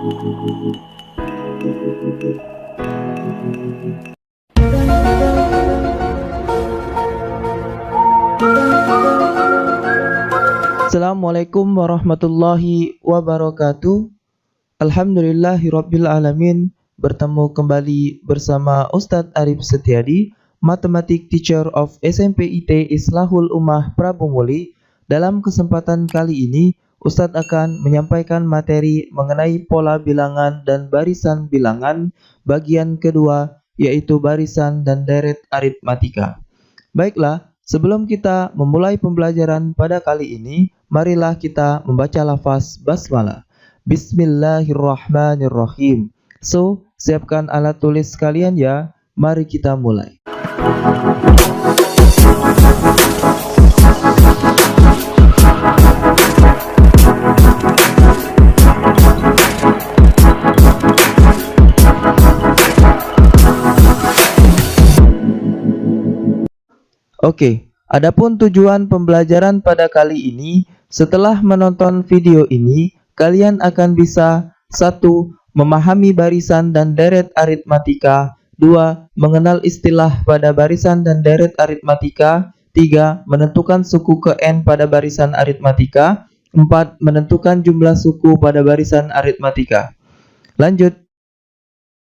Assalamualaikum warahmatullahi wabarakatuh. Alhamdulillahirabbil alamin. Bertemu kembali bersama Ustadz Arif Setiadi, Mathematic Teacher of SMP IT Islahul Ummah Prabumuli. Dalam kesempatan kali ini, Ustadz akan menyampaikan materi mengenai pola bilangan dan barisan bilangan bagian kedua, yaitu barisan dan deret aritmatika. Baiklah, sebelum kita memulai pembelajaran pada kali ini, marilah kita membaca lafaz basmalah. Bismillahirrahmanirrahim. So, siapkan alat tulis kalian ya. Mari kita mulai. Oke, adapun tujuan pembelajaran pada kali ini, setelah menonton video ini, kalian akan bisa 1. Memahami barisan dan deret aritmatika. 2. Mengenal istilah pada barisan dan deret aritmatika. 3. Menentukan suku ke N pada barisan aritmatika. 4. Menentukan jumlah suku pada barisan aritmatika. Lanjut.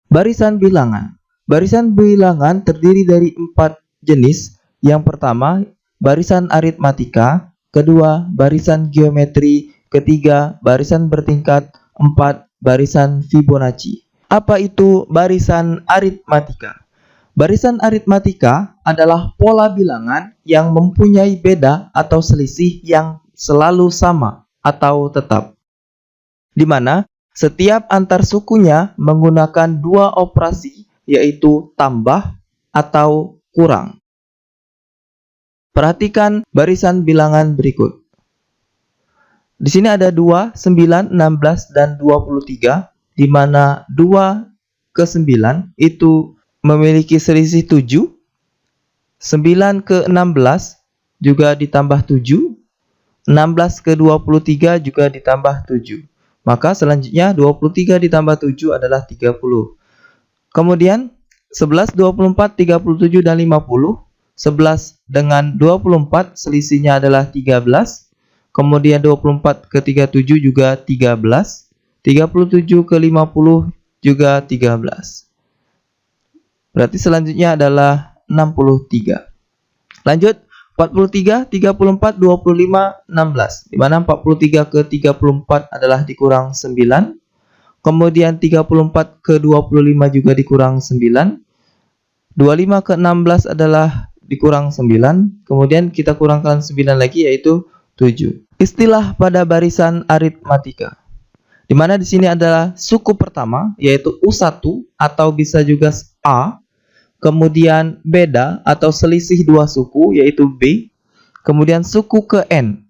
Barisan bilangan. Barisan bilangan terdiri dari 4 jenis. Yang pertama, barisan aritmatika. Kedua, barisan geometri. Ketiga, barisan bertingkat. 4. Barisan Fibonacci. Apa itu barisan aritmatika? Barisan aritmatika adalah pola bilangan yang mempunyai beda atau selisih yang selalu sama atau tetap, di mana setiap antar sukunya menggunakan 2 operasi, yaitu tambah atau kurang. Perhatikan barisan bilangan berikut. Di sini ada 2, 9, 16, dan 23, di mana 2 ke 9 itu memiliki selisih 7, 9 ke 16 juga ditambah 7, 16 ke 23 juga ditambah 7. Maka selanjutnya 23 ditambah 7 adalah 30. Kemudian 11, 24, 37, dan 50. 11 dengan 24 selisihnya adalah 13. Kemudian 24 ke 37 juga 13. 37 ke 50 juga 13. Berarti selanjutnya adalah 63. Lanjut, 43, 34, 25, 16. Di mana 43 ke 34 adalah dikurang 9. Kemudian 34 ke 25 juga dikurang 9. 25 ke 16 adalah dikurang 9, kemudian kita kurangkan 9 lagi, yaitu 7. Istilah pada barisan aritmatika, di mana di sini adalah suku pertama, yaitu U1 atau bisa juga A, kemudian beda atau selisih 2 suku, yaitu B, kemudian suku ke N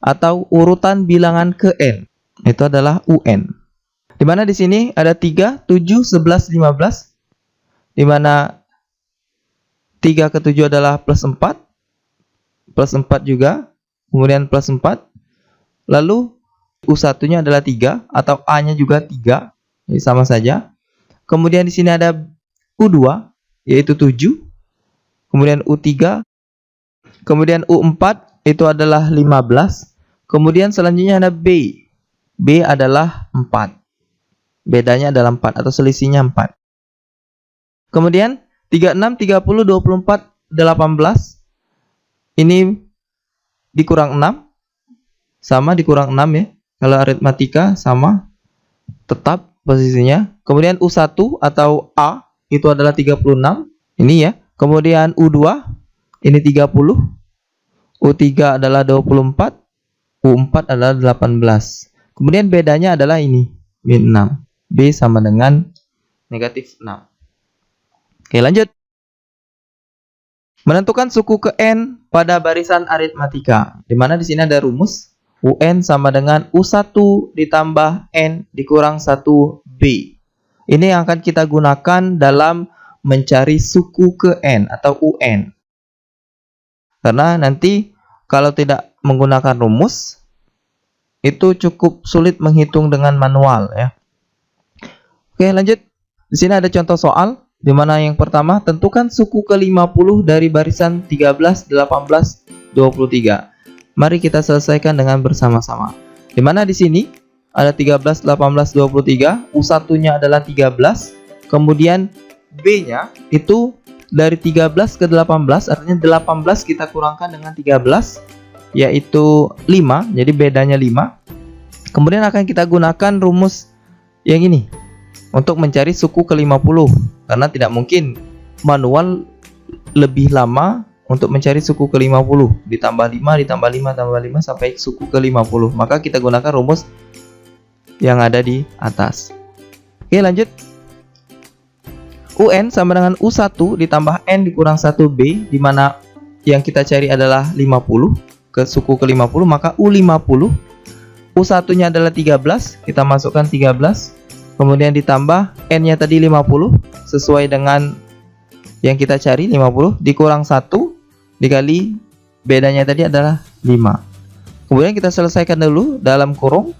atau urutan bilangan ke N, itu adalah UN. Di mana di sini ada 3, 7, 11, 15, di mana 3 ke 7 adalah plus 4 juga, kemudian plus 4. Lalu U1-nya adalah 3 atau A-nya juga 3, jadi sama saja. Kemudian di sini ada U2 yaitu 7, kemudian U3, kemudian U4 itu adalah 15. Kemudian selanjutnya ada B. B adalah 4. Bedanya adalah 4 atau selisihnya 4. Kemudian 36, 30, 24, 18. Ini dikurang 6. Sama dikurang 6 ya. Kalau aritmatika sama. Tetap posisinya. Kemudian U1 atau A itu adalah 36. Ini ya. Kemudian U2 ini 30. U3 adalah 24. U4 adalah 18. Kemudian bedanya adalah ini. Min 6. B sama dengan negatif 6. Oke, lanjut. Menentukan suku ke N pada barisan aritmatika. Di mana di sini ada rumus UN sama dengan U1 ditambah N dikurang 1B. Ini yang akan kita gunakan dalam mencari suku ke N atau UN. Karena nanti kalau tidak menggunakan rumus, itu cukup sulit menghitung dengan manual ya. Oke, lanjut. Di sini ada contoh soal di mana yang pertama, tentukan suku ke-50 dari barisan 13, 18, 23. Mari kita selesaikan dengan bersama-sama. Di mana di sini ada 13, 18, 23, U1-nya adalah 13, kemudian B-nya itu dari 13 ke 18, artinya 18 kita kurangkan dengan 13, yaitu 5, jadi bedanya 5. Kemudian akan kita gunakan rumus yang ini untuk mencari suku ke-50, karena tidak mungkin manual lebih lama untuk mencari suku ke-50, ditambah 5, ditambah 5, tambah 5 sampai suku ke-50. Maka kita gunakan rumus yang ada di atas. Oke, lanjut. UN sama dengan U1 ditambah N dikurang 1B, di mana yang kita cari adalah 50, ke suku ke-50, maka U50. U1-nya adalah 13, kita masukkan 13. Kemudian ditambah N-nya tadi 50, sesuai dengan yang kita cari 50, dikurang 1, dikali bedanya tadi adalah 5. Kemudian kita selesaikan dulu dalam kurung.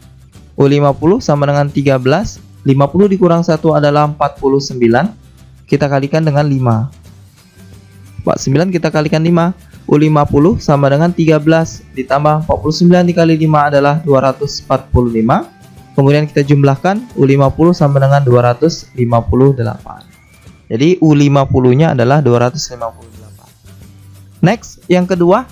U50 sama dengan 13, 50 dikurang 1 adalah 49, kita kalikan dengan 5. 49 kita kalikan 5, U50 sama dengan 13 ditambah 49 dikali 5 adalah 245. Kemudian kita jumlahkan, U50 sama dengan 258. Jadi U50-nya adalah 258. Next, yang kedua,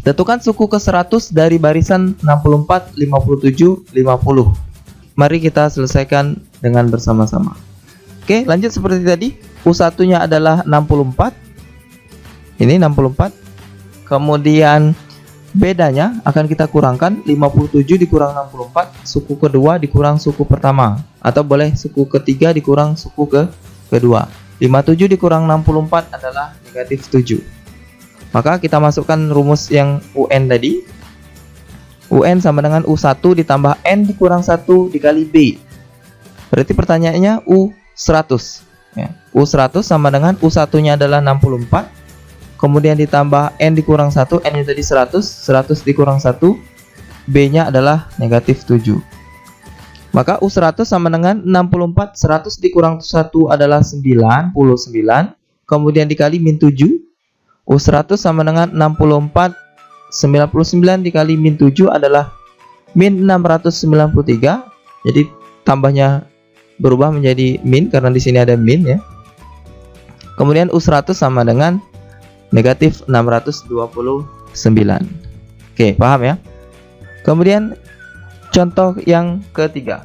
tentukan suku ke-100 dari barisan 64, 57, 50. Mari kita selesaikan dengan bersama-sama. Oke, lanjut seperti tadi. U1-nya adalah 64. Ini 64. Kemudian bedanya akan kita kurangkan, 57 dikurang 64, suku kedua dikurang suku pertama, atau boleh suku ketiga dikurang suku kedua. 57 dikurang 64 adalah negatif 7. Maka kita masukkan rumus yang UN tadi. UN sama dengan U1 ditambah N dikurang 1 dikali B. Berarti pertanyaannya U100 ya. U100 sama dengan U1-nya adalah 64, kemudian ditambah N dikurang 1, N-nya tadi 100, 100 dikurang 1, B-nya adalah negatif 7. Maka U100 sama dengan 64, 100 dikurang 1 adalah 99, kemudian dikali min 7. U100 sama dengan 64, 99 dikali min 7 adalah min 693. Jadi tambahnya berubah menjadi min karena di sini ada min ya. Kemudian U100 sama dengan negatif 629. Oke, paham ya? Kemudian contoh yang ketiga.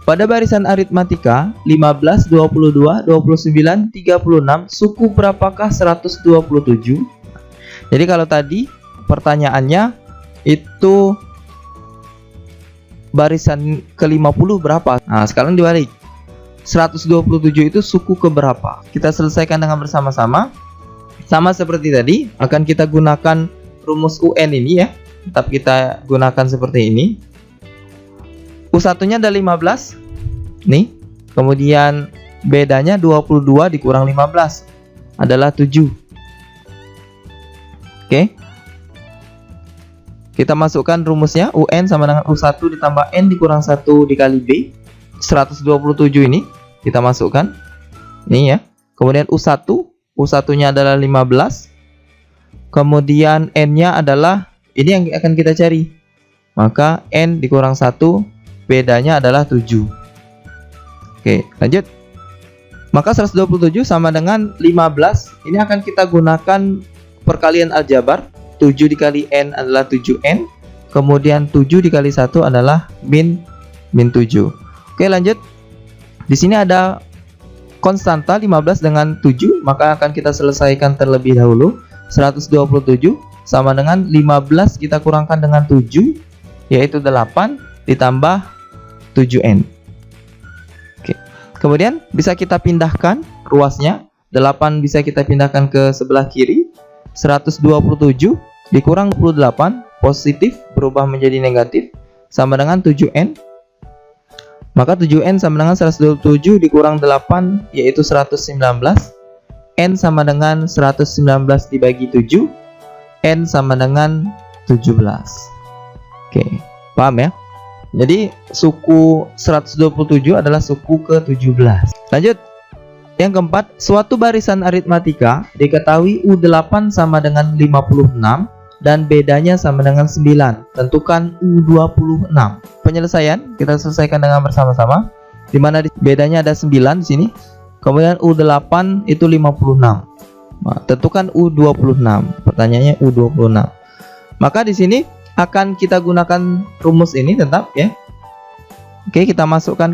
Pada barisan aritmatika 15, 22, 29, 36, suku berapakah 127? Jadi kalau tadi pertanyaannya itu barisan ke-50 berapa? Nah, sekarang dibalik. 127 itu suku ke berapa? Kita selesaikan dengan bersama-sama. Sama seperti tadi, akan kita gunakan rumus UN ini ya. Tetap kita gunakan seperti ini. U1-nya ada 15 nih, kemudian bedanya 22 dikurang 15 adalah 7. Oke, kita masukkan rumusnya. UN sama dengan U1 ditambah N dikurang 1 dikali B. 127 ini kita masukkan nih ya. Kemudian U1-nya adalah 15, kemudian N-nya adalah ini yang akan kita cari, maka N dikurang 1, bedanya adalah 7. Oke, lanjut. Maka 127 sama dengan 15. Ini akan kita gunakan perkalian aljabar. 7 dikali N adalah 7N. Kemudian 7 dikali 1 adalah min 7. Oke, lanjut. Di sini ada konstanta 15 dengan 7. Maka akan kita selesaikan terlebih dahulu. 127 sama dengan 15 kita kurangkan dengan 7, yaitu 8 ditambah 7N. Kemudian bisa kita pindahkan ruasnya. 8 bisa kita pindahkan ke sebelah kiri. 127 dikurang 28 positif berubah menjadi negatif sama dengan 7N. Maka 7N sama dengan 127 dikurang 8 yaitu 119. N sama dengan 119 dibagi 7. N sama dengan 17. Oke, paham ya? Jadi suku 127 adalah suku ke-17. Lanjut. Yang keempat, suatu barisan aritmatika diketahui U8 sama dengan 56 dan bedanya sama dengan 9. Tentukan U26. Penyelesaian kita selesaikan dengan bersama-sama. Di mana bedanya ada 9 di sini. Kemudian U8 itu 56. Nah, tentukan U26. Pertanyaannya U26. Maka di sini akan kita gunakan rumus ini tetap ya. Oke, kita masukkan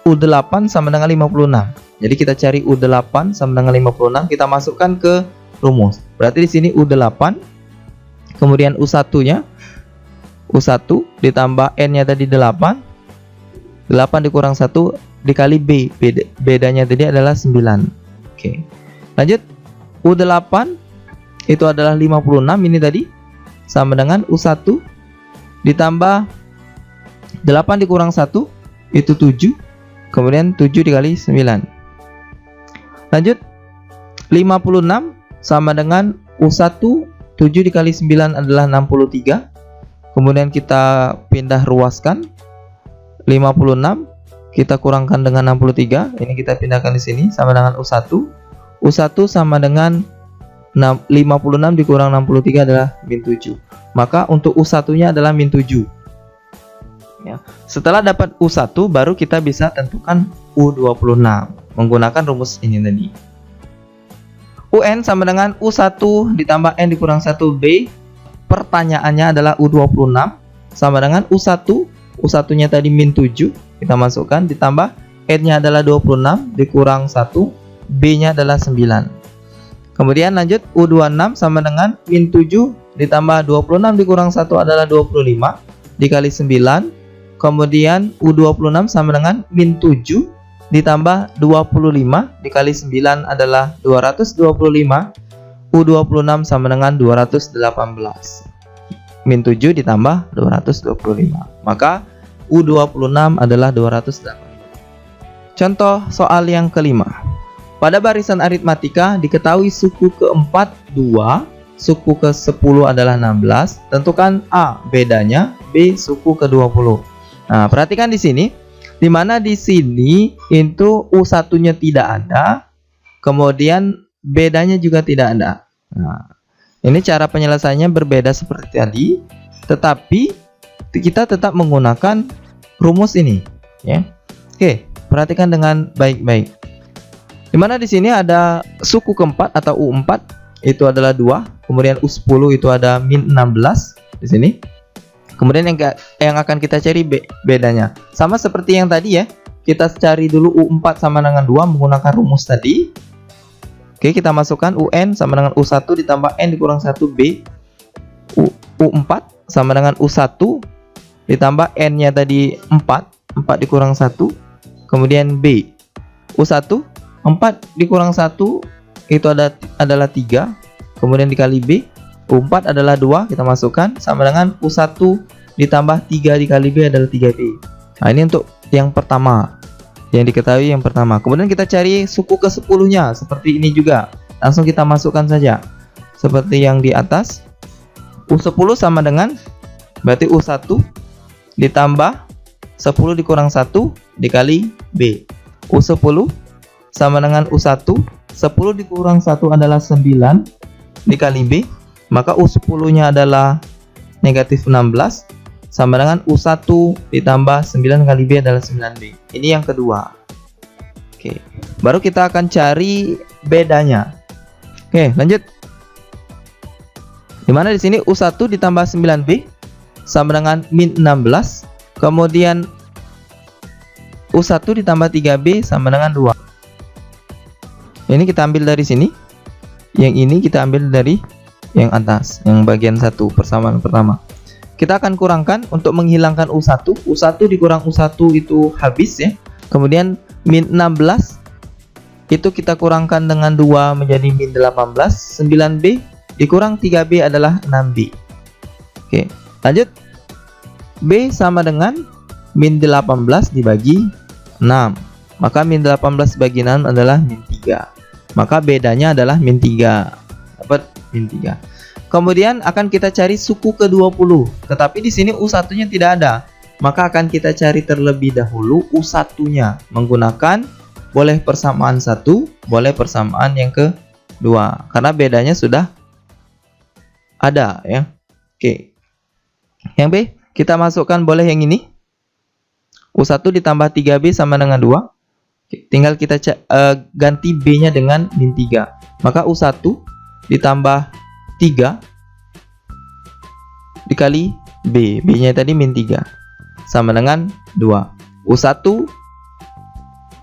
U8 sama dengan 56. Jadi kita cari U8 sama dengan 56, kita masukkan ke rumus. Berarti di sini U8, kemudian U1-nya U1 ditambah N-nya tadi 8. 8 dikurang 1 dikali B. Bedanya tadi adalah 9. Oke. Lanjut, U8 itu adalah 56 ini tadi, sama dengan U1 ditambah 8 dikurang 1 itu 7, kemudian 7 dikali 9. Lanjut, 56 sama dengan U1 7 dikali 9 adalah 63. Kemudian kita pindah ruaskan, 56 kita kurangkan dengan 63, ini kita pindahkan di sini sama dengan U1. U1 sama dengan 56 dikurang 63 adalah min 7. Maka untuk U1-nya adalah min 7. Ya. Setelah dapat U1 baru kita bisa tentukan U26 menggunakan rumus ini tadi. UN sama dengan U1 ditambah N dikurang 1B. Pertanyaannya adalah U26 sama dengan U1. U1-nya tadi min 7, kita masukkan, ditambah N-nya adalah 26 dikurang 1, B-nya adalah 9. Kemudian lanjut, U26 sama dengan min 7 ditambah 26 dikurang 1 adalah 25 dikali 9. Kemudian U26 sama dengan min 7 ditambah 25 dikali 9 adalah 225. U26 sama dengan 218. Min 7 ditambah 225. Maka U26 adalah 218. Contoh soal yang kelima. Pada barisan aritmatika diketahui suku keempat 2, suku ke-10 adalah 16. Tentukan A bedanya, B suku ke-20. Nah, perhatikan di sini, di mana di sini itu U1-nya tidak ada, kemudian bedanya juga tidak ada. Nah, ini cara penyelesaiannya berbeda seperti tadi, tetapi kita tetap menggunakan rumus ini, ya. Oke, perhatikan dengan baik-baik. Di mana di sini ada suku keempat atau U4 itu adalah 2, kemudian U10 itu ada min 16 di sini. Kemudian yang akan kita cari bedanya. Sama seperti yang tadi ya. Kita cari dulu U4 sama dengan 2 menggunakan rumus tadi. Oke, kita masukkan UN sama dengan U1 ditambah N dikurang 1B. U4 sama dengan U1 ditambah N-nya tadi 4. 4 dikurang 1. Kemudian B. U1 4 dikurang 1 itu adalah 3. Kemudian dikali B. U4 adalah 2, kita masukkan sama dengan U1 ditambah 3 dikali B adalah 3B. Nah, ini untuk yang pertama, yang diketahui yang pertama. Kemudian kita cari suku ke-10-nya seperti ini juga. Langsung kita masukkan saja seperti yang di atas. U10 sama dengan berarti U1 ditambah 10 dikurang 1 dikali B. U10 sama dengan U1, 10 dikurang 1 adalah 9 dikali B. Maka U10-nya adalah negatif 16 sama dengan U1 ditambah 9 kali B adalah 9B. Ini yang kedua. Oke, baru kita akan cari bedanya. Oke, lanjut. Dimana di sini U1 ditambah 9B sama dengan min 16. Kemudian U1 ditambah 3B sama dengan 2. Ini kita ambil dari sini. Yang ini kita ambil dari yang atas, yang bagian 1, persamaan pertama. Kita akan kurangkan untuk menghilangkan U1. U1 dikurang U1 itu habis ya. Kemudian min 16 itu kita kurangkan dengan 2 menjadi min 18. 9B dikurang 3B adalah 6B. Oke, lanjut. B sama dengan min 18 dibagi 6. Maka min 18 bagi 6 adalah min 3. Maka bedanya adalah min 3. Dapat min 3. Kemudian akan kita cari suku ke-20. Tetapi di sini U1-nya tidak ada. Maka akan kita cari terlebih dahulu U1-nya menggunakan boleh persamaan 1, boleh persamaan yang kedua. Karena bedanya sudah ada ya. Oke. Yang B, kita masukkan boleh yang ini. U1 ditambah 3B sama dengan 2. Oke, tinggal kita ganti B-nya dengan min 3. Maka U1 ditambah 3 dikali B. B-nya tadi min 3. Sama dengan 2. U1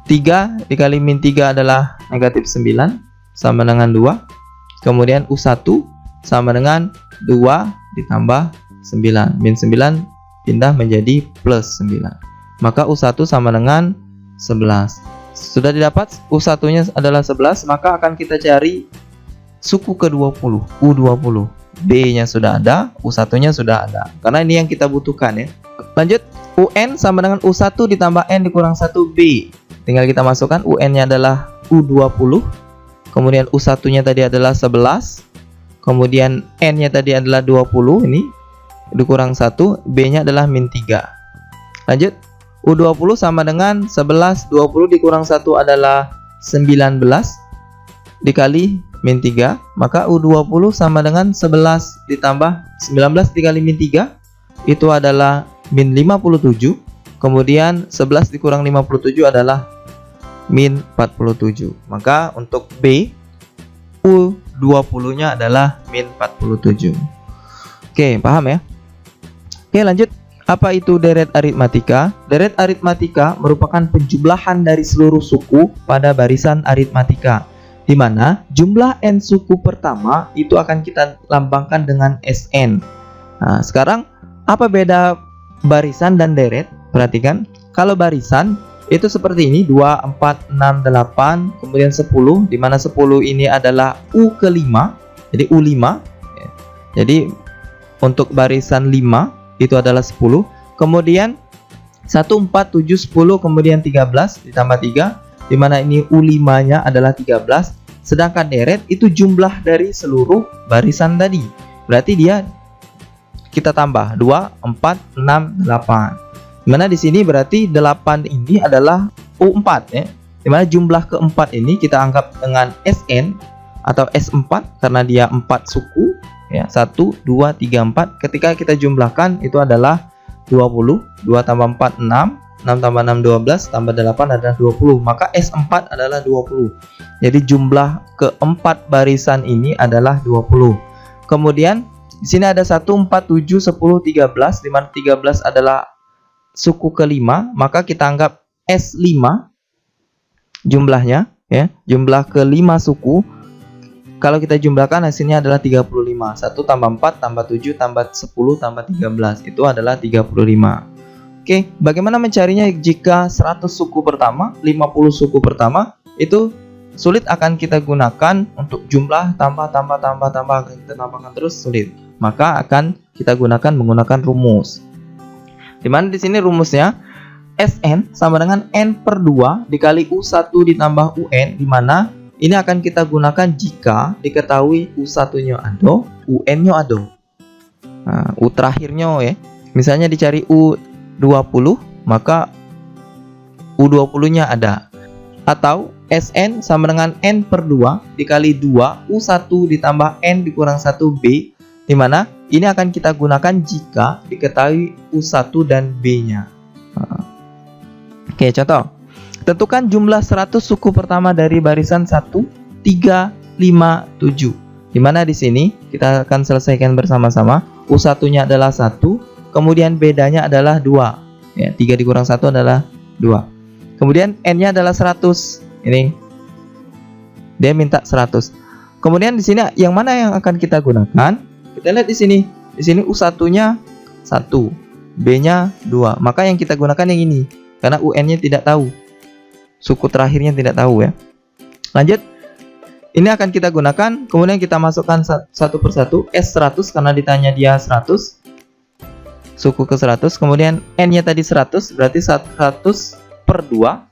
3 dikali min 3 adalah negatif 9. Sama dengan 2. Kemudian U1 sama dengan 2 ditambah 9. Min 9 pindah menjadi plus 9. Maka U1 sama dengan 11. Sudah didapat U1-nya adalah 11. Maka akan kita cari suku ke-20, U20. B-nya sudah ada, U1-nya sudah ada. Karena ini yang kita butuhkan ya. Lanjut, UN sama dengan U1 ditambah N dikurang 1B. Tinggal kita masukkan, UN-nya adalah U20. Kemudian U1-nya tadi adalah 11. Kemudian N-nya tadi adalah 20. Ini dikurang 1, B-nya adalah min 3. Lanjut, U20 sama dengan 11. 20 dikurang 1 adalah 19. Dikali min 3, maka U20 sama dengan 11 ditambah 19 dikali min 3 itu adalah min 57. Kemudian 11 dikurang 57 adalah min 47. Maka untuk B, U20 nya adalah min 47. Oke, paham ya? Oke, lanjut. Apa itu deret aritmatika? Deret aritmatika merupakan penjumlahan dari seluruh suku pada barisan aritmatika, di mana jumlah n suku pertama itu akan kita lambangkan dengan Sn. Nah, sekarang apa beda barisan dan deret? Perhatikan, kalau barisan itu seperti ini, 2, 4, 6, 8, kemudian 10, di mana 10 ini adalah U ke-5, jadi U5. Jadi untuk barisan 5 itu adalah 10, kemudian 1, 4, 7, 10, kemudian 13 ditambah 3, di mana ini U5-nya adalah 13, sedangkan deret itu jumlah dari seluruh barisan tadi. Berarti dia kita tambah 2, 4, 6, 8. Di mana di sini berarti 8 ini adalah U4 ya. Di mana jumlah keempat ini kita anggap dengan Sn atau S4 karena dia 4 suku ya. 1, 2, 3, 4. Ketika kita jumlahkan itu adalah 20. 2 tambah 4 6. 6 tambah 6 12 tambah 8 adalah 20. Maka S4 adalah 20. Jadi jumlah keempat barisan ini adalah 20. Kemudian di sini ada 1 4 7 10 13, di mana 13 adalah suku kelima, maka kita anggap S5 jumlahnya ya. Jumlah kelima suku kalau kita jumlahkan hasilnya adalah 35. 1 tambah 4 tambah 7 tambah 10 tambah 13 itu adalah 35. Oke, bagaimana mencarinya jika 100 suku pertama, 50 suku pertama itu sulit akan kita gunakan untuk jumlah tambah kita tambahkan terus sulit. Maka akan kita gunakan menggunakan rumus. Dimana di sini rumusnya Sn sama dengan N/2 dikali U1 ditambah UN, dimana ini akan kita gunakan jika diketahui U1-nya ada, UN-nya ada. Nah, U terakhirnya ya. Misalnya dicari U20, maka U20-nya ada. Atau Sn sama dengan N/2 dikali 2 U1 ditambah N dikurang 1B, dimana ini akan kita gunakan jika diketahui U1 dan B-nya. Oke, contoh. Tentukan jumlah 100 suku pertama dari barisan 1, 3, 5, 7. Dimana di sini kita akan selesaikan bersama-sama. U1-nya adalah 1, kemudian bedanya adalah 2. Ya, 3 dikurang 1 adalah 2. Kemudian N-nya adalah 100. Ini dia minta 100. Kemudian di sini yang mana yang akan kita gunakan? Kita lihat di sini. Di sini U1-nya 1, B-nya 2. Maka yang kita gunakan yang ini karena UN-nya tidak tahu. Suku terakhirnya tidak tahu ya. Lanjut. Ini akan kita gunakan, kemudian kita masukkan satu persatu. S100 karena ditanya dia 100. Suku ke 100, kemudian N-nya tadi 100, berarti 100/2.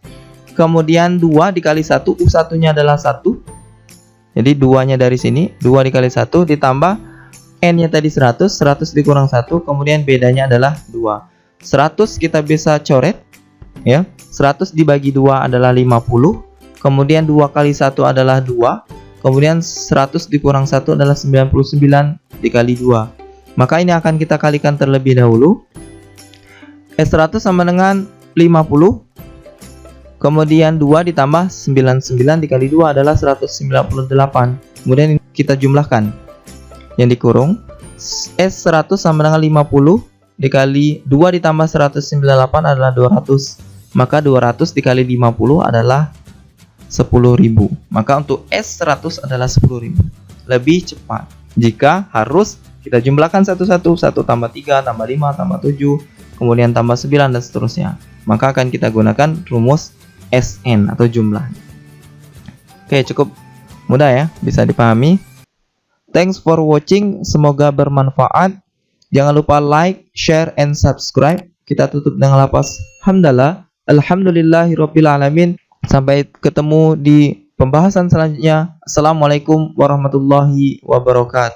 Kemudian 2 dikali 1, U1-nya adalah 1. Jadi 2-nya dari sini, 2 dikali 1 ditambah N-nya tadi 100, 100 dikurang 1, kemudian bedanya adalah 2. 100 kita bisa coret, ya. 100 dibagi 2 adalah 50, kemudian 2 kali 1 adalah 2, kemudian 100 dikurang 1 adalah 99 dikali 2. Maka ini akan kita kalikan terlebih dahulu. S100 sama dengan 50, kemudian 2 ditambah 99 dikali 2 adalah 198. Kemudian kita jumlahkan yang dikurung. S100 sama dengan 50 dikali 2 ditambah 198 adalah 200. Maka 200 dikali 50 adalah 10.000. Maka untuk S100 adalah 10.000. Lebih cepat jika harus kita jumlahkan satu-satu. 1 tambah 3 tambah 5 tambah 7, kemudian tambah 9 dan seterusnya. Maka akan kita gunakan rumus SN atau jumlah. Oke, cukup mudah ya, bisa dipahami. Thanks for watching, semoga bermanfaat. Jangan lupa like, share, and subscribe. Kita tutup dengan lafaz hamdalah. Alhamdulillahirabbil alamin. Sampai ketemu di pembahasan selanjutnya. Assalamualaikum warahmatullahi wabarakatuh.